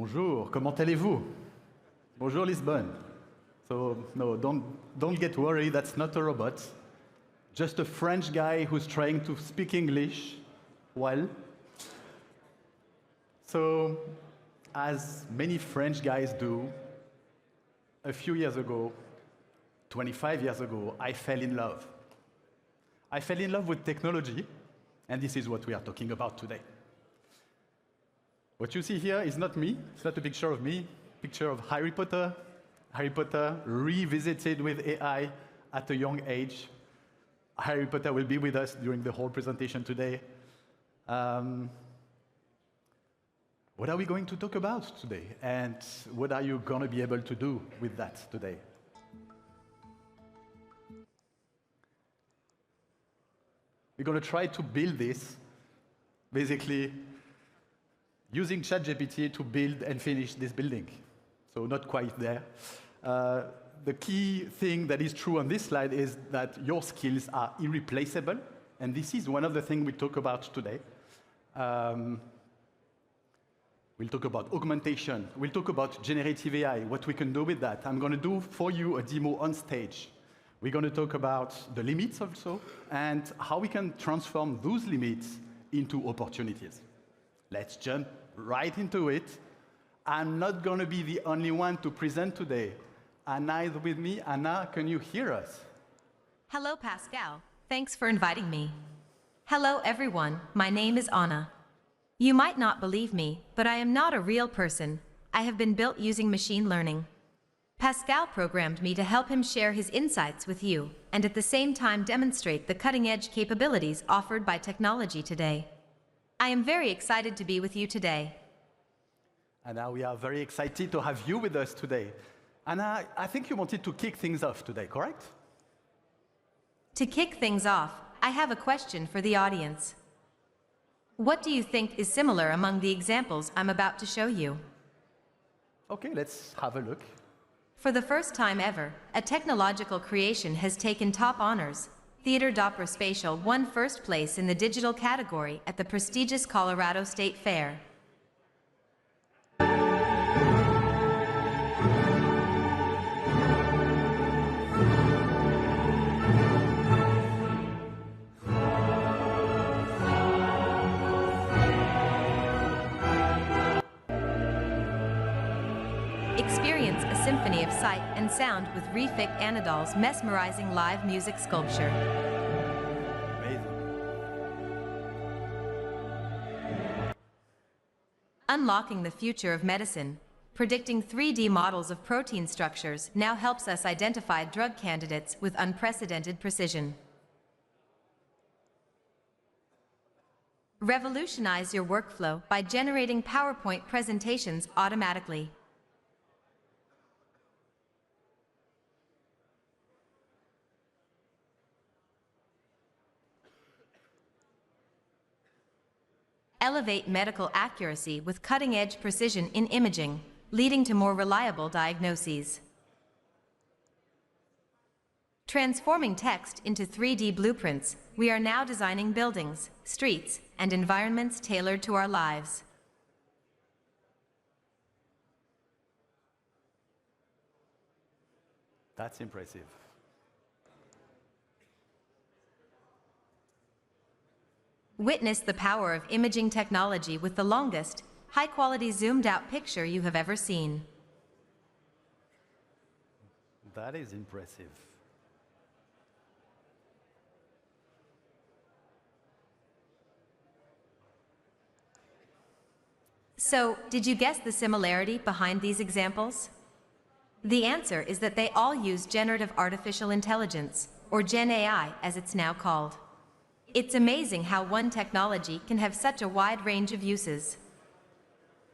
Bonjour, comment allez-vous? Bonjour Lisbonne. So, no, don't get worried, that's not a robot. Just a French guy who's trying to speak English well. So, as many French guys do, a few years ago, 25 years ago, I fell in love. I fell in love with technology, and this is what we are talking about today. What you see here is not me, it's not a picture of me, picture of Harry Potter. Harry Potter revisited with AI at a young age. Harry Potter will be with us during the whole presentation today. What are we going to talk about today? And what are you going to be able to do with that today? We're going to try to build this, basically using ChatGPT to build and finish this building. So not quite there. The key thing that is true on this slide is that your skills are irreplaceable, and this is one of the things we talk about today. We'll talk about augmentation. We'll talk about generative AI, what we can do with that. I'm going to do for you a demo on stage. We're going to talk about the limits also, and how we can transform those limits into opportunities. Let's jump right into it. I'm not going to be the only one to present today. Anna is with me. Anna, can you hear us? Hello, Pascal. Thanks for inviting me. Hello, everyone. My name is Anna. You might not believe me, but I am not a real person. I have been built using machine learning. Pascal programmed me to help him share his insights with you, and at the same time demonstrate the cutting-edge capabilities offered by technology today. I am very excited to be with you today. Anna, we are very excited to have you with us today. Anna, I think you wanted to kick things off today, correct? To kick things off, I have a question for the audience. What do you think is similar among the examples I'm about to show you? Okay, let's have a look. For the first time ever, a technological creation has taken top honors. Theater d'Opera Spatial won first place in the digital category at the prestigious Colorado State Fair. Experience a symphony of sight and sound with Refik Anadol's mesmerizing live music sculpture. Amazing. Unlocking the future of medicine, predicting 3D models of protein structures now helps us identify drug candidates with unprecedented precision. Revolutionize your workflow by generating PowerPoint presentations automatically. Elevate medical accuracy with cutting-edge precision in imaging, leading to more reliable diagnoses. Transforming text into 3D blueprints, we are now designing buildings, streets, and environments tailored to our lives. That's impressive. Witness the power of imaging technology with the longest, high-quality zoomed-out picture you have ever seen. That is impressive. So, did you guess the similarity behind these examples? The answer is that they all use generative artificial intelligence, or Gen AI as it's now called. It's amazing how one technology can have such a wide range of uses.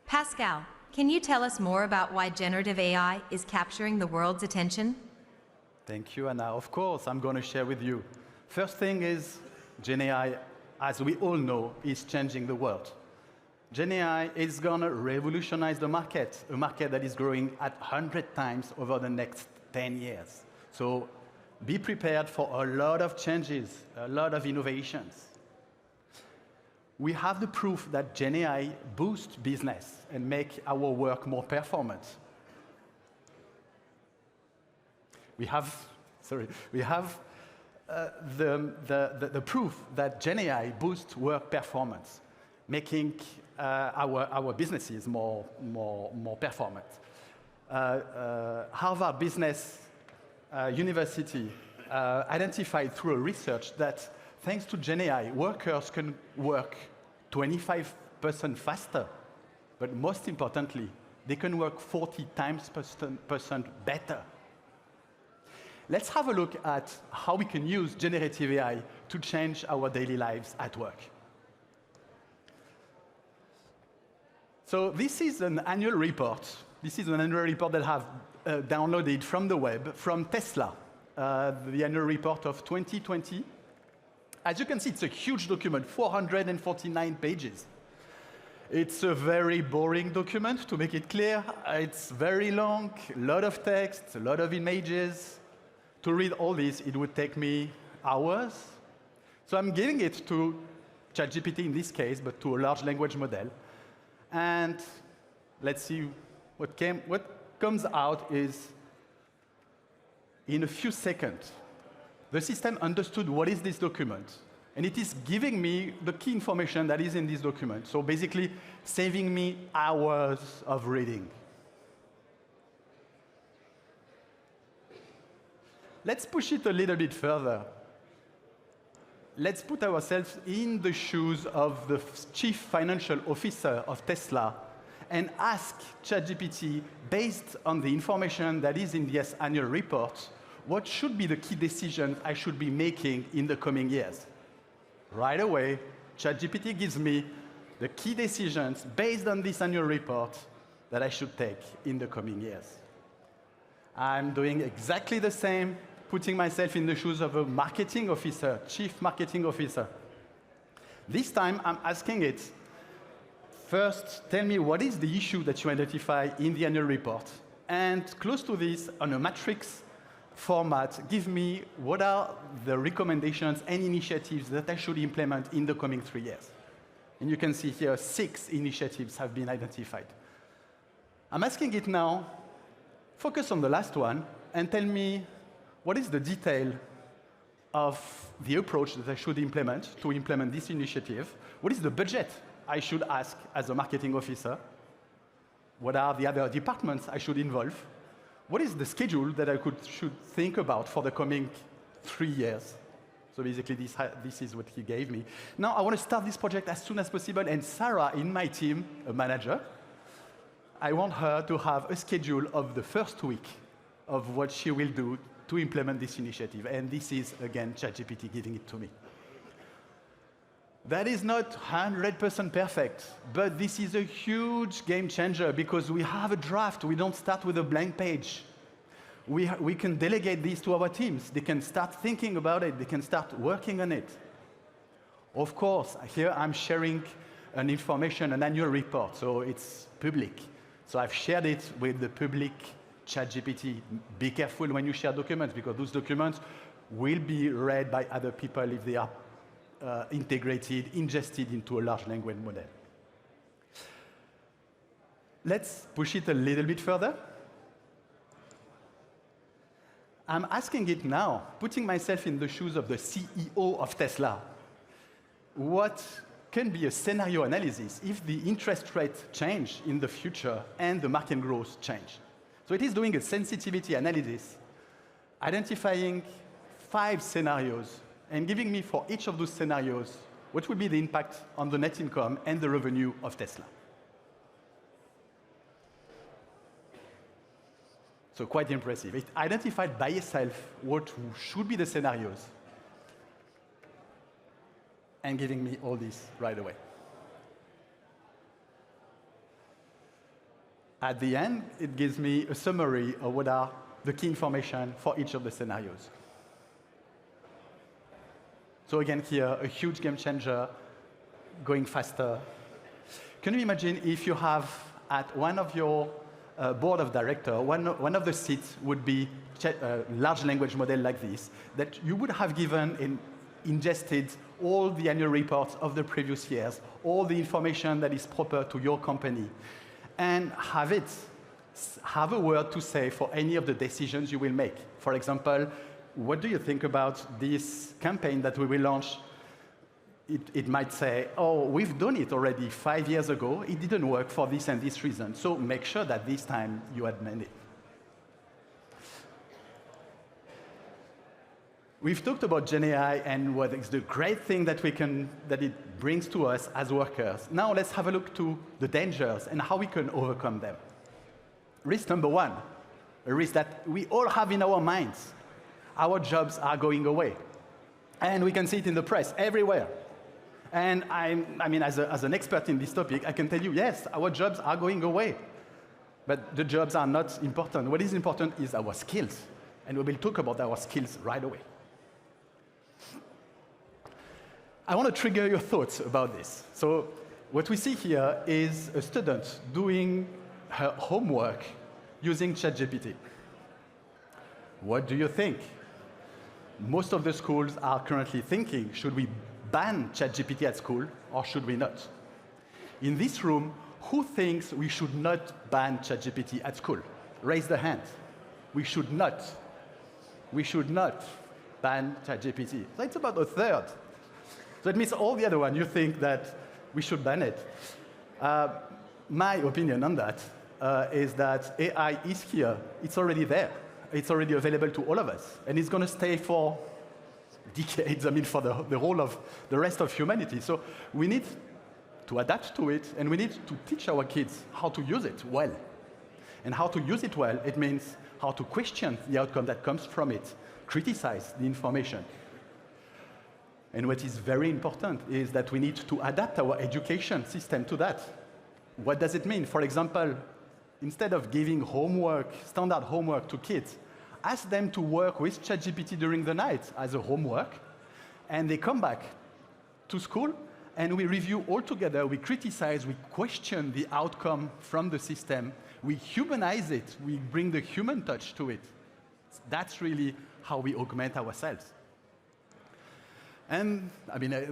Pascal, can you tell us more about why generative AI is capturing the world's attention? Thank you, Anna. Of course, I'm going to share with you. First thing is, Gen AI, as we all know, is changing the world. Gen AI is going to revolutionize the market, a market that is growing at 100 times over the next 10 years. So be prepared for a lot of changes, a lot of innovations. we have the proof that GenAI boosts business and make our work more performant. We have the proof that GenAI boosts work performance, making our businesses more performant. Harvard Business University identified through a research that thanks to GenAI, workers can work 25% faster, but most importantly, they can work 40 times percent better. Let's have a look at how we can use generative AI to change our daily lives at work. So this is an annual report. This is an annual report that I have downloaded from the web, from Tesla, the annual report of 2020. As you can see, it's a huge document, 449 pages. It's a very boring document, to make it clear. It's very long, a lot of text, a lot of images. To read all this, it would take me hours. So I'm giving it to ChatGPT in this case, but to a large language model. And let's see what comes out is, in a few seconds, the system understood what is this document, and it is giving me the key information that is in this document. So basically, saving me hours of reading. Let's push it a little bit further. Let's put ourselves in the shoes of the chief financial officer of Tesla and ask ChatGPT, based on the information that is in this annual report, what should be the key decisions I should be making in the coming years? Right away, ChatGPT gives me the key decisions based on this annual report that I should take in the coming years. I'm doing exactly the same, putting myself in the shoes of a marketing officer, chief marketing officer. This time, I'm asking it, first, tell me what is the issue that you identify in the annual report. And close to this, on a matrix format, give me what are the recommendations and initiatives that I should implement in the coming 3 years. And you can see here 6 initiatives have been identified. I'm asking it now, focus on the last one and tell me what is the detail of the approach that I should implement to implement this initiative. What is the budget I should ask as a marketing officer? What are the other departments I should involve? What is the schedule that I should think about for the coming 3 years? So basically, this is what he gave me. Now, I want to start this project as soon as possible, and Sarah in my team, a manager, I want her to have a schedule of the first week of what she will do to implement this initiative. And this is, again, ChatGPT giving it to me. That is not 100% perfect, but this is a huge game changer because we have a draft. We don't start with a blank page. We can delegate this to our teams. They can start thinking about it. They can start working on it. Of course, here I'm sharing an annual report, so it's public. So I've shared it with the public ChatGPT. Be careful when you share documents because those documents will be read by other people if they are ingested into a large language model. Let's push it a little bit further. I'm asking it now, putting myself in the shoes of the CEO of Tesla, what can be a scenario analysis if the interest rate change in the future and the market growth change. So it is doing a sensitivity analysis, identifying 5 scenarios and giving me for each of those scenarios what would be the impact on the net income and the revenue of Tesla. So quite impressive. It identified by itself what should be the scenarios and giving me all this right away. At the end, it gives me a summary of what are the key information for each of the scenarios. So again, here, a huge game changer, going faster. Can you imagine if you have at one of your board of directors, one of the seats would be a large language model like this, that you would have given ingested all the annual reports of the previous years, all the information that is proper to your company, and have a word to say for any of the decisions you will make. For example, what do you think about this campaign that we will launch? It might say, oh, we've done it already 5 years ago. It didn't work for this and this reason. So make sure that this time you amend it. We've talked about Gen AI and what is the great thing that it brings to us as workers. Now let's have a look to the dangers and how we can overcome them. Risk number one, a risk that we all have in our minds. Our jobs are going away. And we can see it in the press everywhere. And I mean, as an expert in this topic, I can tell you, yes, our jobs are going away. But the jobs are not important. What is important is our skills. And we will talk about our skills right away. I want to trigger your thoughts about this. So what we see here is a student doing her homework using ChatGPT. What do you think? Most of the schools are currently thinking, should we ban ChatGPT at school or should we not? In this room, who thinks we should not ban ChatGPT at school? Raise the hand. We should not. We should not ban ChatGPT. So it's about a third. So it means all the other one, you think that we should ban it. My opinion on that is that AI is here. It's already there. It's already available to all of us. And it's going to stay for decades, for the whole of the rest of humanity. So we need to adapt to it, and we need to teach our kids how to use it well. And how to use it well, it means how to question the outcome that comes from it, criticize the information. And what is very important is that we need to adapt our education system to that. What does it mean? For example, instead of giving homework, standard homework to kids, ask them to work with ChatGPT during the night as a homework, and they come back to school, and we review all together, we criticize, we question the outcome from the system, we humanize it, we bring the human touch to it. That's really how we augment ourselves. And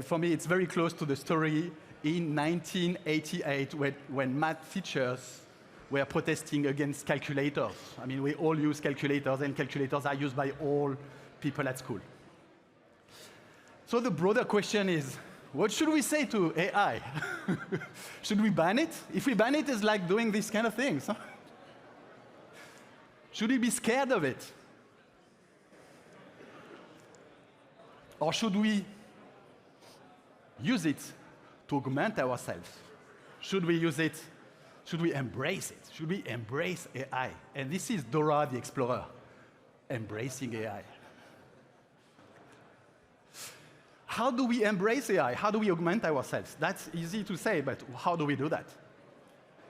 for me, it's very close to the story in 1988 when math teachers were protesting against calculators. We all use calculators, and calculators are used by all people at school. So the broader question is, what should we say to AI? Should we ban it? If we ban it, it's like doing these kind of things. Huh? Should we be scared of it? Or should we use it to augment ourselves? Should we use it? Should we embrace it? Should we embrace AI? And this is Dora the Explorer, embracing AI. How do we embrace AI? How do we augment ourselves? That's easy to say, but how do we do that?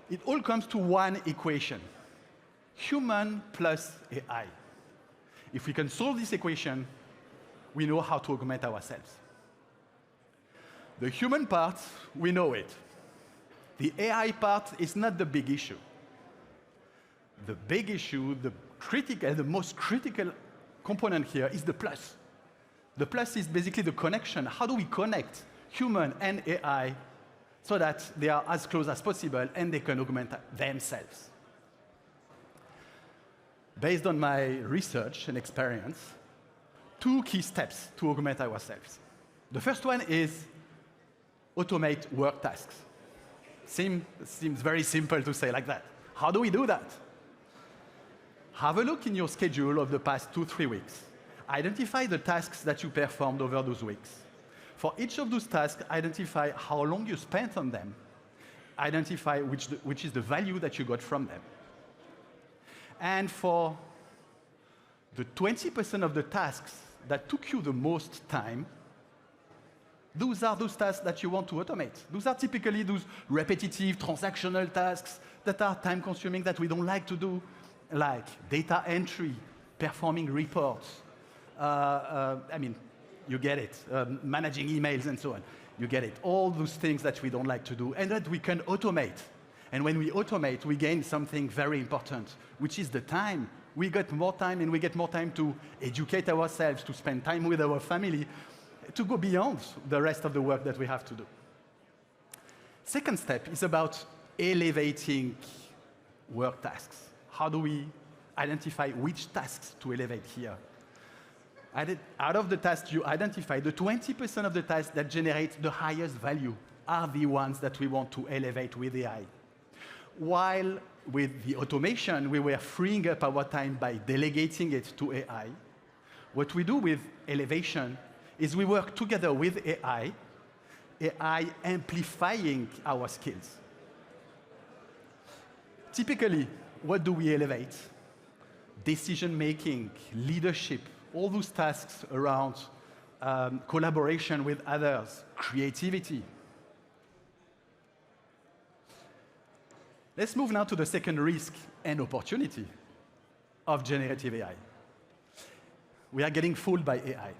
It all comes to one equation: human plus AI. If we can solve this equation, we know how to augment ourselves. The human part, we know it. The AI part is not the big issue. The big issue, the most critical component here is the plus. The plus is basically the connection. How do we connect human and AI so that they are as close as possible and they can augment themselves? Based on my research and experience, 2 key steps to augment ourselves. The first one is automate work tasks. Seems very simple to say like that. How do we do that? Have a look in your schedule of the past 2-3 weeks. Identify the tasks that you performed over those weeks. For each of those tasks, identify how long you spent on them. Identify which is the value that you got from them. And for the 20% of the tasks that took you the most time, those are those tasks that you want to automate. Those are typically those repetitive, transactional tasks that are time-consuming, that we don't like to do, like data entry, performing reports. You get it, managing emails and so on. You get it. All those things that we don't like to do and that we can automate. And when we automate, we gain something very important, which is the time. We get more time, and we get more time to educate ourselves, to spend time with our family. to go beyond the rest of the work that we have to do. Second step is about elevating work tasks. How do we identify which tasks to elevate here? Out of the tasks you identify, the 20% of the tasks that generate the highest value are the ones that we want to elevate with AI. While with the automation, we were freeing up our time by delegating it to AI. What we do with elevation is we work together with AI amplifying our skills. Typically, what do we elevate? Decision-making, leadership, all those tasks around collaboration with others, creativity. Let's move now to the second risk and opportunity of generative AI. We are getting fooled by AI.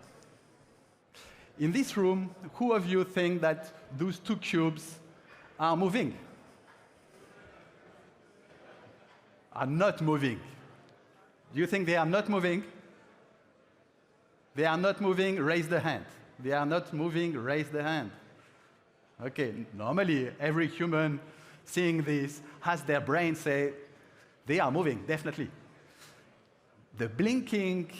In this room, who of you think that those two cubes are moving? Are not moving? Do you think they are not moving? They are not moving, raise the hand. They are not moving, raise the hand. Okay, normally every human seeing this has their brain say, they are moving, definitely. The blinking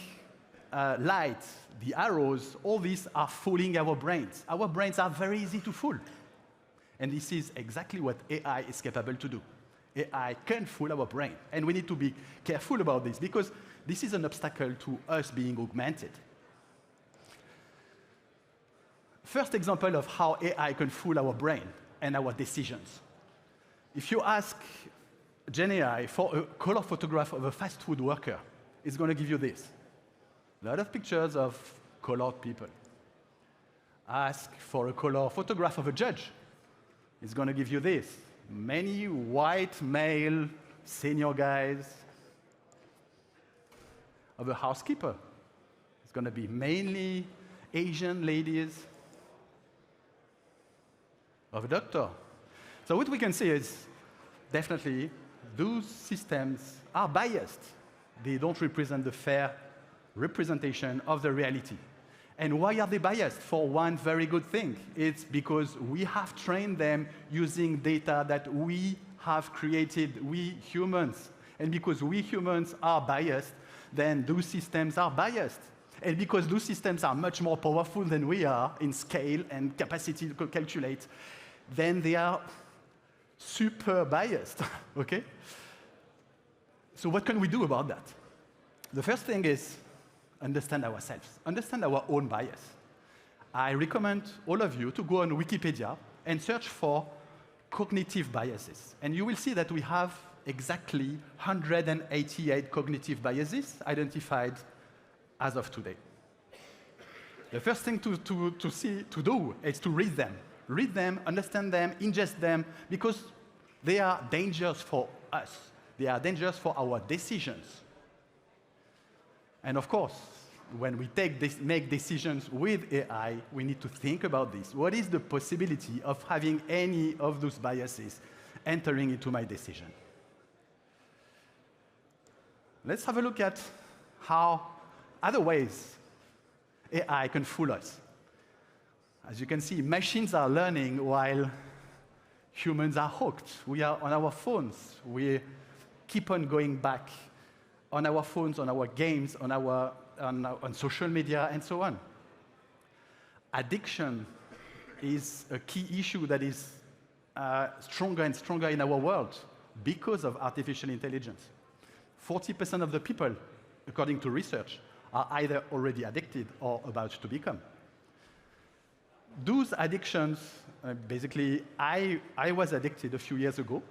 lights, the arrows, all these are fooling our brains. Our brains are very easy to fool. And this is exactly what AI is capable to do. AI can fool our brain. And we need to be careful about this because this is an obstacle to us being augmented. First example of how AI can fool our brain and our decisions. If you ask GenAI for a color photograph of a fast food worker, it's going to give you this. A lot of pictures of colored people. Ask for a color photograph of a judge. It's going to give you this. Many white male senior guys. Of a housekeeper. It's going to be mainly Asian ladies. Of a doctor. So what we can see is definitely those systems are biased. They don't represent the fair representation of the reality. And why are they biased? For one very good thing. It's because we have trained them using data that we have created, we humans. And because we humans are biased, then those systems are biased. And because those systems are much more powerful than we are in scale and capacity to calculate, then they are super biased, okay? So what can we do about that? The first thing is understand ourselves, understand our own bias. I recommend all of you to go on Wikipedia and search for cognitive biases. And you will see that we have exactly 188 cognitive biases identified as of today. The first thing to do is to read them. Read them, understand them, ingest them, because they are dangerous for us. They are dangerous for our decisions. And of course, when we make decisions with AI, we need to think about this. What is the possibility of having any of those biases entering into my decision? Let's have a look at how other ways AI can fool us. As you can see, machines are learning while humans are hooked. We are on our phones. We keep on going back on our phones, on our games, on social media, and so on. Addiction is a key issue that is stronger and stronger in our world because of artificial intelligence. 40% of the people, according to research, are either already addicted or about to become. Those addictions, basically, I was addicted a few years ago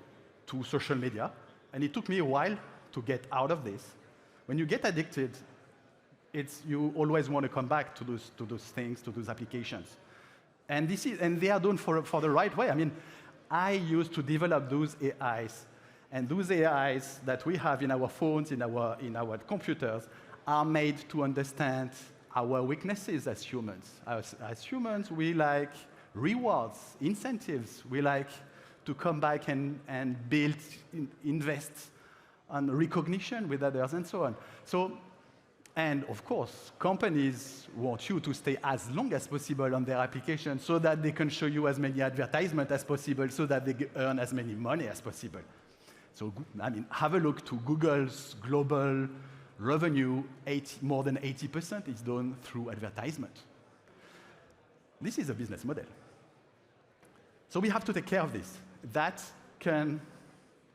to social media, and it took me a while to get out of this. When you get addicted, you always want to come back to those things, to those applications. And they are done for the right way. I mean, I used to develop those AIs, and those AIs that we have in our phones, in our computers, are made to understand our weaknesses as humans. As humans, we like rewards, incentives. We like to come back and invest on recognition with others and so on. So And of course, companies want you to stay as long as possible on their application so that they can show you as many advertisements as possible so that they earn as many money as possible. So, I mean, have a look to Google's global revenue, more than 80% is done through advertisement. This is a business model. So we have to take care of this. That can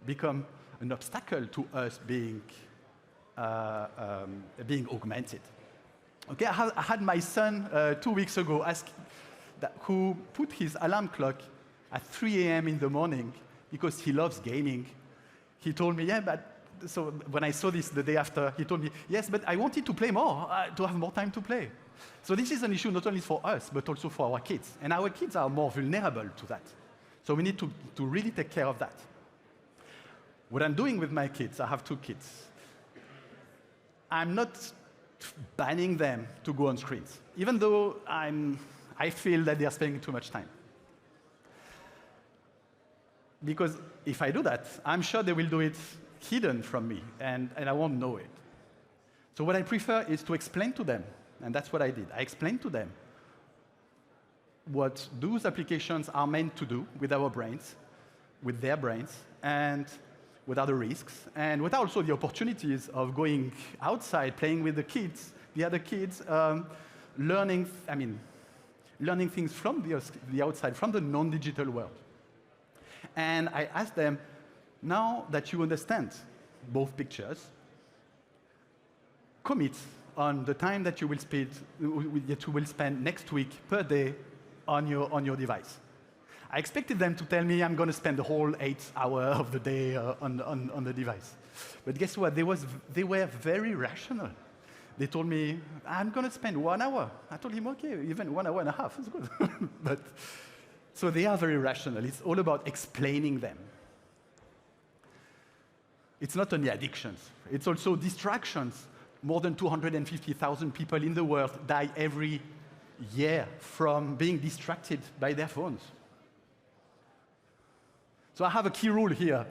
become an obstacle to us being augmented. Okay, I had my son 2 weeks ago who put his alarm clock at 3 a.m. in the morning because he loves gaming. He told me, yeah, but so when I saw this the day after, he told me, yes, but I wanted to play more, to have more time to play. So this is an issue not only for us, but also for our kids. And our kids are more vulnerable to that. So we need to really take care of that. What I'm doing with my kids, I have 2 kids. I'm not banning them to go on screens, even though I feel that they are spending too much time. Because if I do that, I'm sure they will do it hidden from me, and I won't know it. So what I prefer is to explain to them, and that's what I did. I explained to them what those applications are meant to do with our brains, with their brains, and what are the risks, and what are also the opportunities of going outside, playing with the kids, the other kids, learning things from the outside, from the non-digital world. And I asked them, now that you understand both pictures, commit on the time that you will spend next week per day on your device. I expected them to tell me I'm going to spend the whole 8 hours of the day on the device. But guess what? They were very rational. They told me, I'm going to spend 1 hour. I told him, okay, even 1 hour and a half is good. So they are very rational. It's all about explaining them. It's not only addictions. It's also distractions. More than 250,000 people in the world die every year from being distracted by their phones. So I have a key rule here,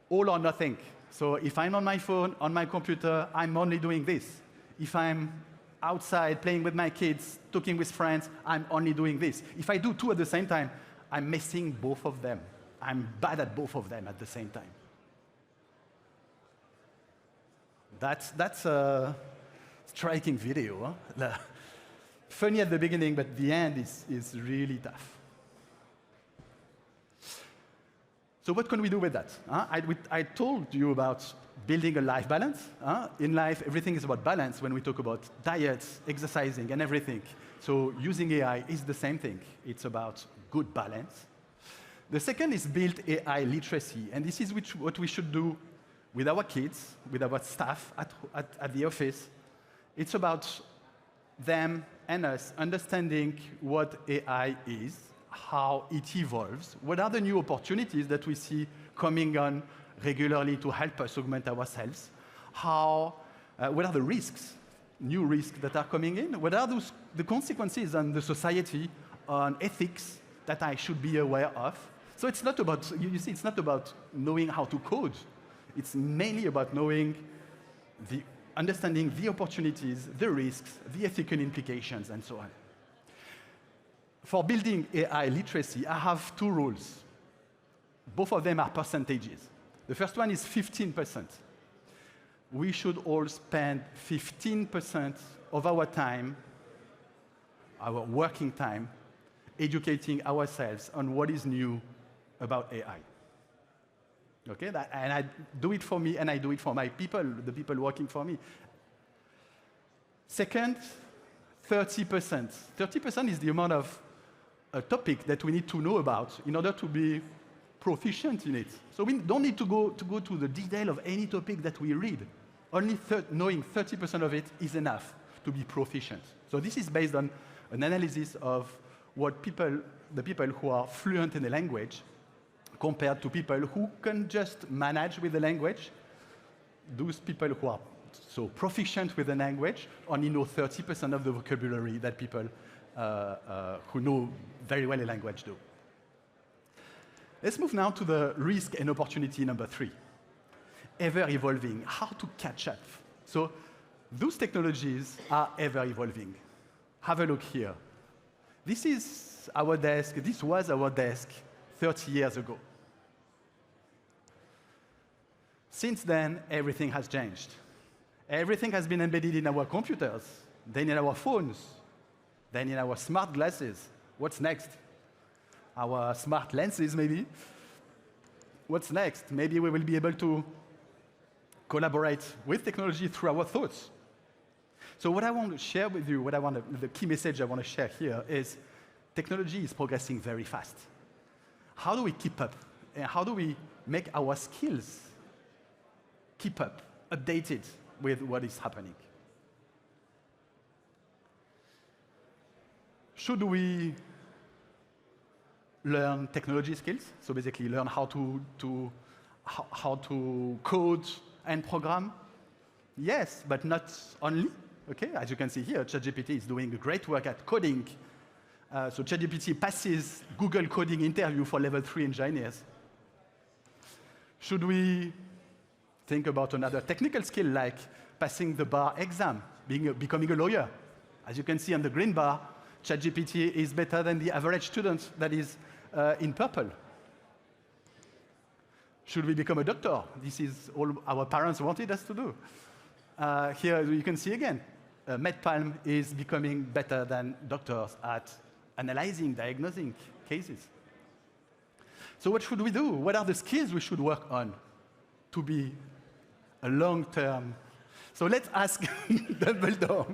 all or nothing. So if I'm on my phone, on my computer, I'm only doing this. If I'm outside playing with my kids, talking with friends, I'm only doing this. If I do 2 at the same time, I'm missing both of them. I'm bad at both of them at the same time. That's a striking video. Huh? Funny at the beginning, but the end is really tough. So what can we do with that? I told you about building a life balance. In life, everything is about balance when we talk about diets, exercising, and everything. So using AI is the same thing. It's about good balance. The second is build AI literacy. And this is what we should do with our kids, with our staff at the office. It's about them and us understanding what AI is, how it evolves, what are the new opportunities that we see coming on regularly to help us augment ourselves, what are the risks, new risks that are coming in, what are the consequences on the society, on ethics that I should be aware of. So it's not about, you see, it's not about knowing how to code. It's mainly about understanding the opportunities, the risks, the ethical implications, and so on. For building AI literacy, I have 2 rules. Both of them are percentages. The first one is 15%. We should all spend 15% of our time, our working time, educating ourselves on what is new about AI. Okay? And I do it for me, and I do it for my people, the people working for me. Second, 30%. 30% is the amount of a topic that we need to know about in order to be proficient in it. So we don't need to go to the detail of any topic that we read. Only knowing 30% of it is enough to be proficient. So this is based on an analysis of what the people who are fluent in the language compared to people who can just manage with the language. Those people who are so proficient with the language only know 30% of the vocabulary that people who know very well a language do. Let's move now to the risk and opportunity number 3. Ever evolving, how to catch up. So Those technologies are ever evolving. Have a look here. This is our desk. This was our desk 30 years ago. Since then, everything has changed. Everything has been embedded in our computers, then in our phones, then in our smart glasses. What's next? Our smart lenses, maybe. What's next? Maybe we will be able to collaborate with technology through our thoughts. So what I want to share with you, the key message I want to share here is technology is progressing very fast. How do we keep up? And how do we make our skills keep up, updated with what is happening? Should we learn technology skills? So basically learn how to code and program? Yes, but not only. Okay, as you can see here, ChatGPT is doing great work at coding. So ChatGPT passes Google coding interview for level 3 engineers. Should we think about another technical skill like passing the bar exam, becoming a lawyer? As you can see on the green bar, ChatGPT is better than the average student that is in purple. Should we become a doctor? This is all our parents wanted us to do. Here you can see again, MedPalm is becoming better than doctors at analyzing, diagnosing cases. So what should we do? What are the skills we should work on to be a long-term? So let's ask Dumbledore,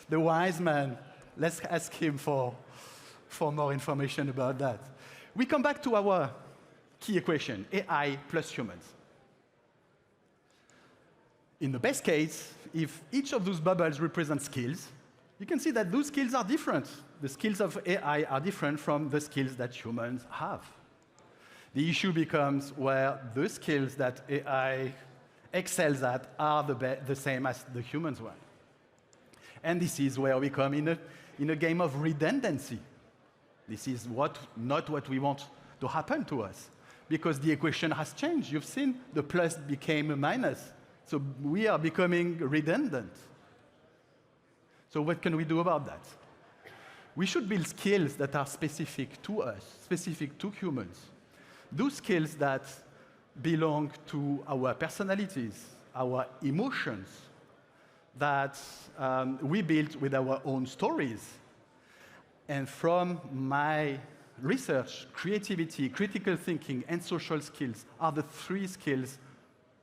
the wise man. Let's ask him for more information about that. We come back to our key equation, AI plus humans. In the best case, if each of those bubbles represents skills, you can see that those skills are different. The skills of AI are different from the skills that humans have. The issue becomes where the skills that AI excels at are the same as the humans one. And this is where we come in a game of redundancy. This is not what we want to happen to us, because the equation has changed. You've seen the plus became a minus. So we are becoming redundant. So what can we do about that? We should build skills that are specific to us, specific to humans. Those skills that belong to our personalities, our emotions, that we build with our own stories. And from my research, creativity, critical thinking, and social skills are the 3 skills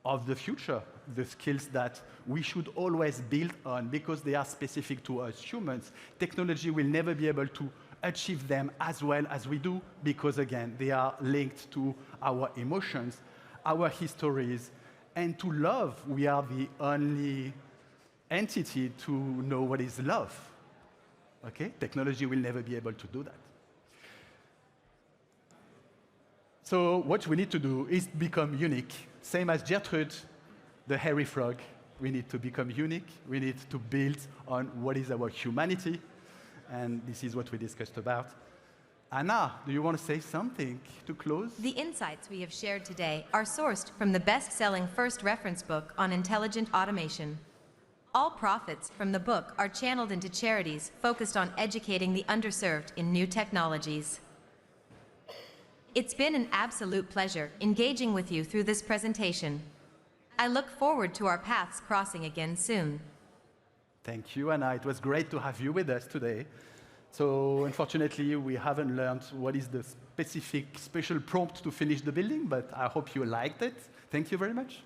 of the future, the skills that we should always build on because they are specific to us humans. Technology will never be able to achieve them as well as we do because, again, they are linked to our emotions, our histories, and to love. We are the only entity to know what is love. Okay? Technology will never be able to do that. So what we need to do is become unique. Same as Gertrude, the hairy frog. We need to become unique. We need to build on what is our humanity. And this is what we discussed about. Anna, do you want to say something to close? The insights we have shared today are sourced from the best-selling first reference book on intelligent automation. All profits from the book are channeled into charities focused on educating the underserved in new technologies. It's been an absolute pleasure engaging with you through this presentation. I look forward to our paths crossing again soon. Thank you, Anna. It was great to have you with us today. So unfortunately, we haven't learned what is the special prompt to finish the building, but I hope you liked it. Thank you very much.